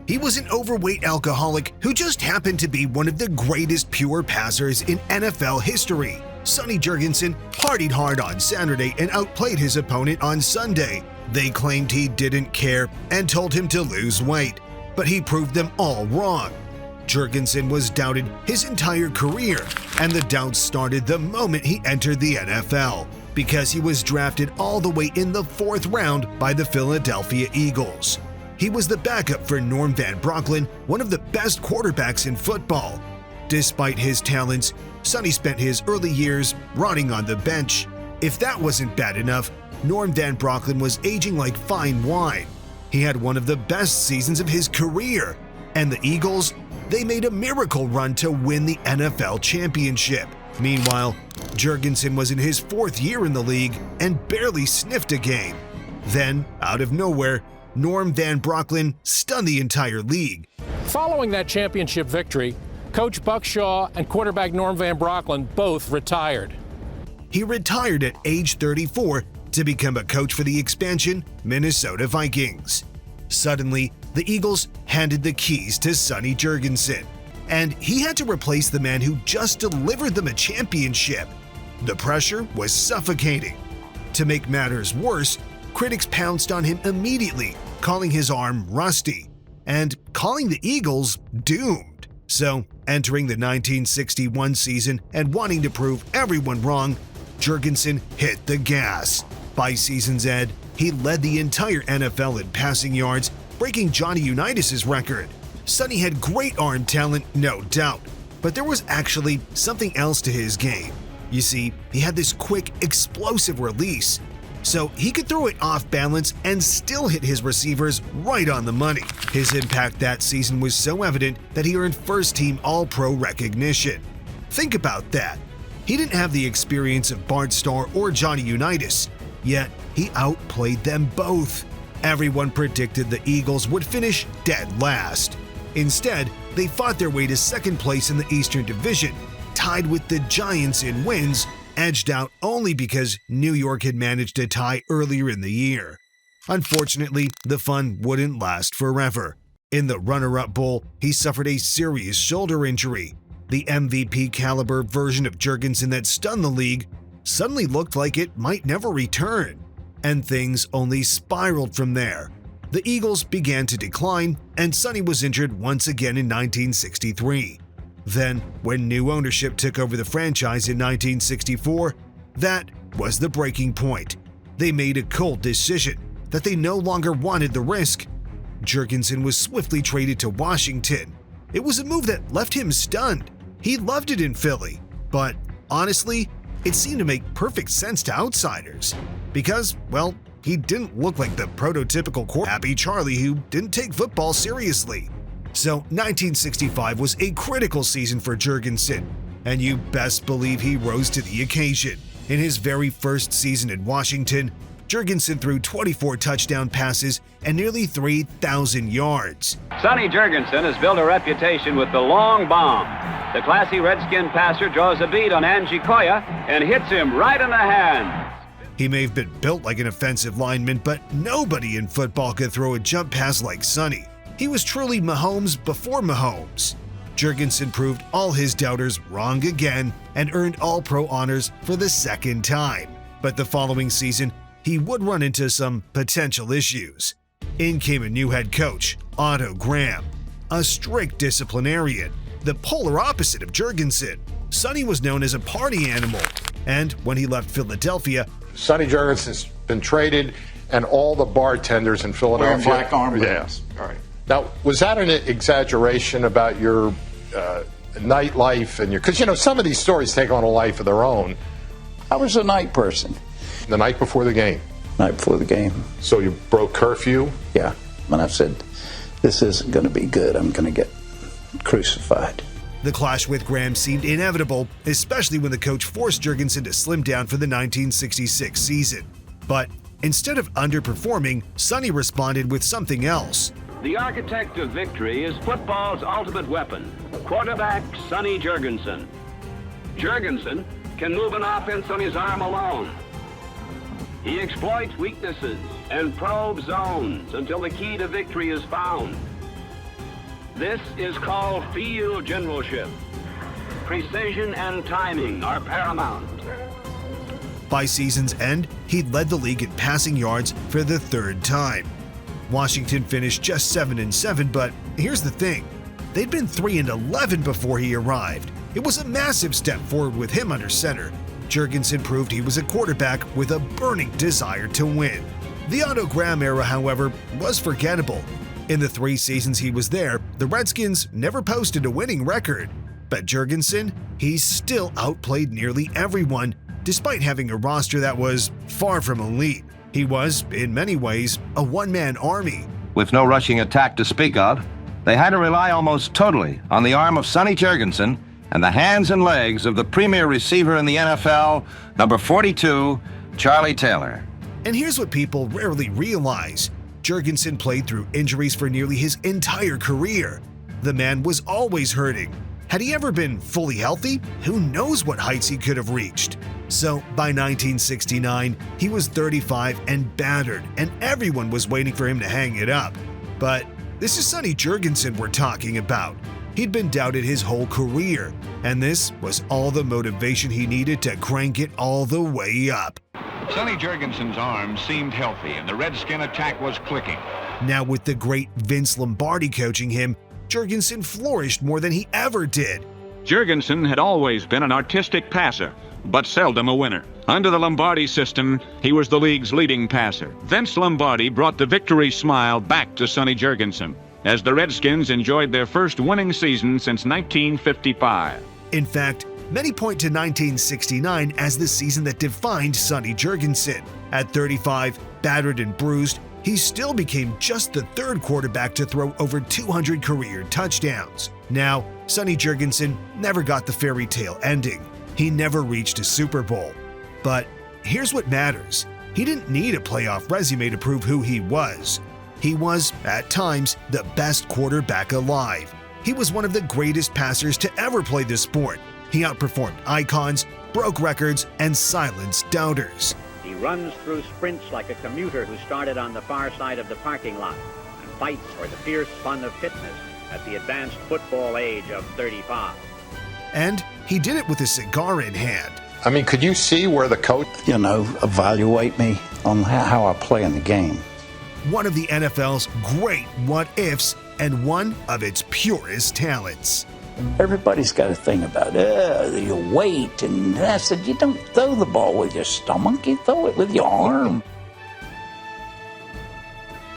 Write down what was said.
He was an overweight alcoholic who just happened to be one of the greatest pure passers in NFL history. Sonny Jurgensen partied hard on Saturday and outplayed his opponent on Sunday. They claimed he didn't care and told him to lose weight, but he proved them all wrong. Jurgensen was doubted his entire career, and the doubts started the moment he entered the NFL, because he was drafted all the way in the 4th round by the Philadelphia Eagles. He was the backup for Norm Van Brocklin, one of the best quarterbacks in football. Despite his talents, Sonny spent his early years rotting on the bench. If that wasn't bad enough, Norm Van Brocklin was aging like fine wine. He had one of the best seasons of his career, and the Eagles, they made a miracle run to win the NFL championship. Meanwhile, Jurgensen was in his 4th year in the league and barely sniffed a game. Then, out of nowhere, Norm Van Brocklin stunned the entire league. Following that championship victory, Coach Buck Shaw and quarterback Norm Van Brocklin both retired. He retired at age 34 to become a coach for the expansion Minnesota Vikings. Suddenly, the Eagles handed the keys to Sonny Jurgensen, and he had to replace the man who just delivered them a championship. The pressure was suffocating. To make matters worse, critics pounced on him immediately, calling his arm rusty and calling the Eagles doomed. So, entering the 1961 season and wanting to prove everyone wrong, Jurgensen hit the gas. By season's end, he led the entire NFL in passing yards, breaking Johnny Unitas's record. Sonny had great arm talent, no doubt, but there was actually something else to his game. You see, he had this quick, explosive release, so he could throw it off balance and still hit his receivers right on the money. His impact that season was so evident that he earned first-team All-Pro recognition. Think about that. He didn't have the experience of Bart Starr or Johnny Unitas, yet he outplayed them both. Everyone predicted the Eagles would finish dead last. Instead, they fought their way to 2nd place in the Eastern Division, tied with the Giants in wins, edged out only because New York had managed to tie earlier in the year. Unfortunately, the fun wouldn't last forever. In the runner-up bowl, he suffered a serious shoulder injury. The MVP caliber version of Jurgensen that stunned the league suddenly looked like it might never return, and things only spiraled from there. The Eagles began to decline, and Sonny was injured once again in 1963. Then, when new ownership took over the franchise in 1964, that was the breaking point. They made a cold decision that they no longer wanted the risk. Jurgensen was swiftly traded to Washington. It was a move that left him stunned. He loved it in Philly, but honestly, it seemed to make perfect sense to outsiders. Because, well, he didn't look like the prototypical happy Charlie who didn't take football seriously. So 1965 was a critical season for Jurgensen, and you best believe he rose to the occasion. In his very first season in Washington, Jurgensen threw 24 touchdown passes and nearly 3,000 yards. Sonny Jurgensen has built a reputation with the long bomb. The classy Redskin passer draws a bead on Angie Koya and hits him right in the hand. He may have been built like an offensive lineman, but nobody in football could throw a jump pass like Sonny. He was truly Mahomes before Mahomes. Jurgensen proved all his doubters wrong again and earned All-Pro honors for the 2nd time. But the following season, he would run into some potential issues. In came a new head coach, Otto Graham, a strict disciplinarian, the polar opposite of Jurgensen. Sonny was known as a party animal, and when he left Philadelphia, Sonny Jurgensen's been traded, and all the bartenders in Philadelphia wearing black armbands. Yeah. All right. Now, was that an exaggeration about your nightlife and because some of these stories take on a life of their own? I was a night person. The night before the game. Night before the game. So you broke curfew? Yeah. When I said, this isn't going to be good, I'm going to get crucified. The clash with Graham seemed inevitable, especially when the coach forced Jurgensen to slim down for the 1966 season. But instead of underperforming, Sonny responded with something else. The architect of victory is football's ultimate weapon, quarterback Sonny Jurgensen. Jurgensen can move an offense on his arm alone. He exploits weaknesses and probes zones until the key to victory is found. This is called field generalship. Precision and timing are paramount. By season's end, he led the league in passing yards for the third time. Washington finished just 7-7, but here's the thing. They'd been 3-11 before he arrived. It was a massive step forward with him under center. Jurgensen proved he was a quarterback with a burning desire to win. The Otto Graham era, however, was forgettable. In the 3 seasons he was there, the Redskins never posted a winning record. But Jurgensen, he still outplayed nearly everyone, despite having a roster that was far from elite. He was, in many ways, a one-man army. With no rushing attack to speak of, they had to rely almost totally on the arm of Sonny Jurgensen and the hands and legs of the premier receiver in the NFL, number 42, Charlie Taylor. And here's what people rarely realize. Jurgensen played through injuries for nearly his entire career. The man was always hurting. Had he ever been fully healthy, who knows what heights he could have reached. So by 1969, he was 35 and battered, and everyone was waiting for him to hang it up. But this is Sonny Jurgensen we're talking about. He'd been doubted his whole career, and this was all the motivation he needed to crank it all the way up. Sonny Jurgensen's arm seemed healthy, and the Redskin attack was clicking. Now with the great Vince Lombardi coaching him, Jurgensen flourished more than he ever did. Jurgensen had always been an artistic passer, but seldom a winner. Under the Lombardi system, he was the league's leading passer. Vince Lombardi brought the victory smile back to Sonny Jurgensen, as the Redskins enjoyed their first winning season since 1955. In fact, many point to 1969 as the season that defined Sonny Jurgensen. At 35, battered and bruised, he still became just the 3rd quarterback to throw over 200 career touchdowns. Now, Sonny Jurgensen never got the fairy tale ending. He never reached a Super Bowl. But here's what matters. He didn't need a playoff resume to prove who he was. He was, at times, the best quarterback alive. He was one of the greatest passers to ever play the sport. He outperformed icons, broke records, and silenced doubters. He runs through sprints like a commuter who started on the far side of the parking lot and fights for the fierce fun of fitness at the advanced football age of 35. And he did it with a cigar in hand. I mean, could you see where the coach, evaluate me on how I play in the game? One of the NFL's great what-ifs and one of its purest talents. Everybody's got a thing about your weight, and I said, you don't throw the ball with your stomach, you throw it with your arm.